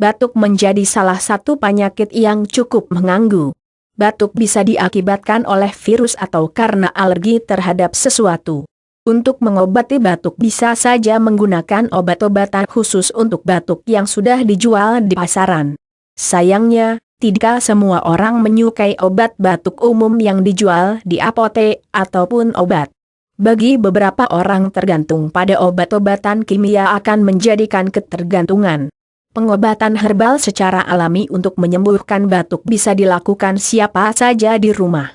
Batuk menjadi salah satu penyakit yang cukup mengganggu. Batuk bisa diakibatkan oleh virus atau karena alergi terhadap sesuatu. Untuk mengobati batuk bisa saja menggunakan obat-obatan khusus untuk batuk yang sudah dijual di pasaran. Sayangnya, tidak semua orang menyukai obat batuk umum yang dijual di apotek ataupun obat. Bagi beberapa orang tergantung pada obat-obatan kimia akan menjadikan ketergantungan. Pengobatan herbal secara alami untuk menyembuhkan batuk bisa dilakukan siapa saja di rumah.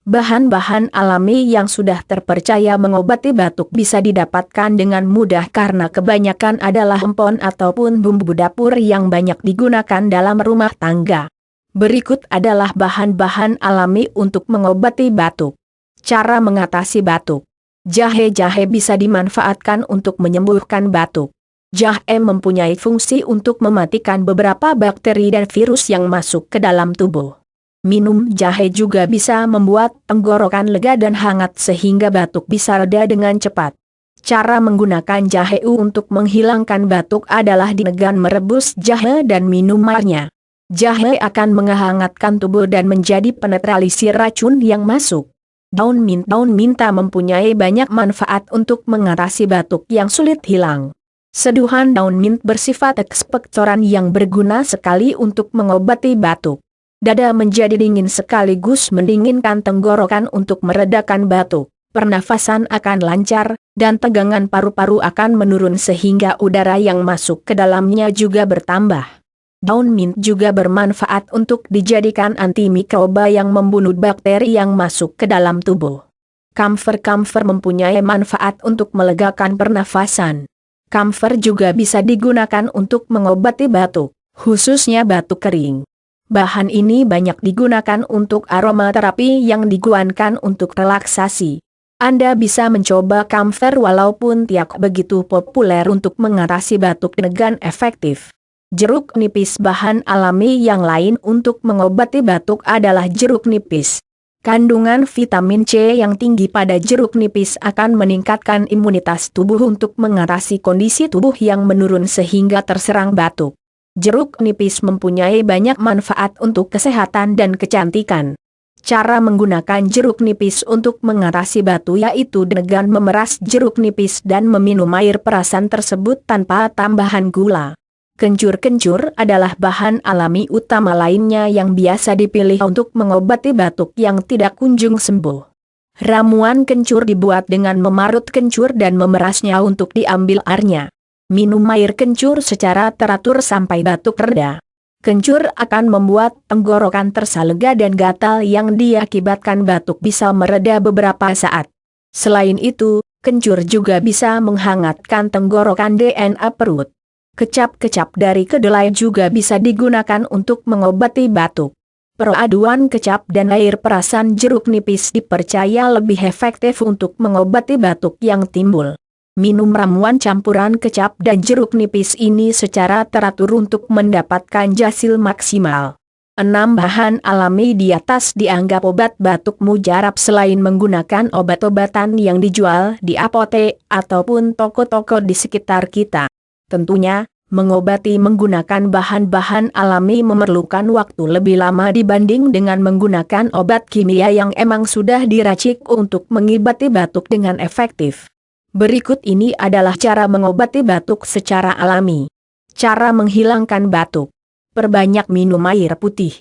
Bahan-bahan alami yang sudah terpercaya mengobati batuk bisa didapatkan dengan mudah karena kebanyakan adalah empon ataupun bumbu dapur yang banyak digunakan dalam rumah tangga. Berikut adalah bahan-bahan alami untuk mengobati batuk. Cara mengatasi batuk. Jahe-jahe bisa dimanfaatkan untuk menyembuhkan batuk. Jahe mempunyai fungsi untuk mematikan beberapa bakteri dan virus yang masuk ke dalam tubuh. Minum jahe juga bisa membuat tenggorokan lega dan hangat sehingga batuk bisa reda dengan cepat. Cara menggunakan jahe untuk menghilangkan batuk adalah dengan merebus jahe dan minum airnya. Jahe akan menghangatkan tubuh dan menjadi penetralisir racun yang masuk. Daun minta mempunyai banyak manfaat untuk mengatasi batuk yang sulit hilang. Seduhan daun mint bersifat ekspektoran yang berguna sekali untuk mengobati batuk. Dada menjadi dingin sekaligus mendinginkan tenggorokan untuk meredakan batuk. Pernafasan akan lancar, dan tegangan paru-paru akan menurun sehingga udara yang masuk ke dalamnya juga bertambah. Daun mint juga bermanfaat untuk dijadikan antimikroba yang membunuh bakteri yang masuk ke dalam tubuh. Kamfer mempunyai manfaat untuk melegakan pernafasan. Kamfer juga bisa digunakan untuk mengobati batuk, khususnya batuk kering. Bahan ini banyak digunakan untuk aromaterapi yang digunakan untuk relaksasi. Anda bisa mencoba kamfer walaupun tidak begitu populer untuk mengatasi batuk dengan efektif. Jeruk nipis. Bahan alami yang lain untuk mengobati batuk adalah jeruk nipis. Kandungan vitamin C yang tinggi pada jeruk nipis akan meningkatkan imunitas tubuh untuk mengatasi kondisi tubuh yang menurun sehingga terserang batuk. Jeruk nipis mempunyai banyak manfaat untuk kesehatan dan kecantikan. Cara menggunakan jeruk nipis untuk mengatasi batuk yaitu dengan memeras jeruk nipis dan meminum air perasan tersebut tanpa tambahan gula. Kencur adalah bahan alami utama lainnya yang biasa dipilih untuk mengobati batuk yang tidak kunjung sembuh. Ramuan kencur dibuat dengan memarut kencur dan memerasnya untuk diambil airnya. Minum air kencur secara teratur sampai batuk reda. Kencur akan membuat tenggorokan terasa lega dan gatal yang diakibatkan batuk bisa mereda beberapa saat. Selain itu, kencur juga bisa menghangatkan tenggorokan dan perut. Kecap dari kedelai juga bisa digunakan untuk mengobati batuk. Peraduan kecap dan air perasan jeruk nipis dipercaya lebih efektif untuk mengobati batuk yang timbul. Minum ramuan campuran kecap dan jeruk nipis ini secara teratur untuk mendapatkan hasil maksimal. 6 bahan alami di atas dianggap obat batuk mujarab selain menggunakan obat-obatan yang dijual di apotek ataupun toko-toko di sekitar kita. Tentunya, mengobati menggunakan bahan-bahan alami memerlukan waktu lebih lama dibanding dengan menggunakan obat kimia yang emang sudah diracik untuk mengobati batuk dengan efektif. Berikut ini adalah cara mengobati batuk secara alami. Cara menghilangkan batuk. Perbanyak minum air putih.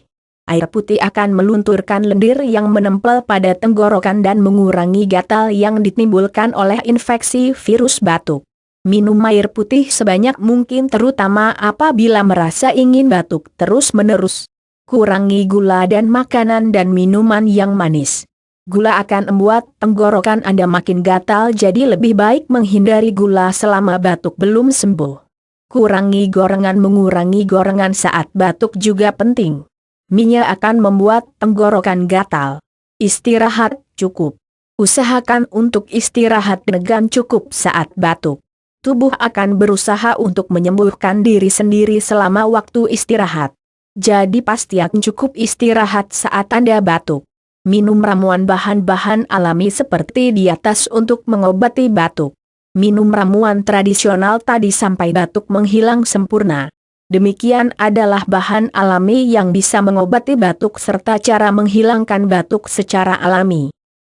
Air putih akan melunturkan lendir yang menempel pada tenggorokan dan mengurangi gatal yang ditimbulkan oleh infeksi virus batuk. Minum air putih sebanyak mungkin terutama apabila merasa ingin batuk terus-menerus. Kurangi gula dan makanan dan minuman yang manis. Gula akan membuat tenggorokan Anda makin gatal, jadi lebih baik menghindari gula selama batuk belum sembuh. Kurangi gorengan. Mengurangi gorengan saat batuk juga penting. Minyak akan membuat tenggorokan gatal. Istirahat cukup. Usahakan untuk istirahat dengan cukup saat batuk. Tubuh akan berusaha untuk menyembuhkan diri sendiri selama waktu istirahat. Jadi pastikan cukup istirahat saat Anda batuk. Minum ramuan bahan-bahan alami seperti di atas untuk mengobati batuk. Minum ramuan tradisional tadi sampai batuk menghilang sempurna. Demikian adalah bahan alami yang bisa mengobati batuk serta cara menghilangkan batuk secara alami.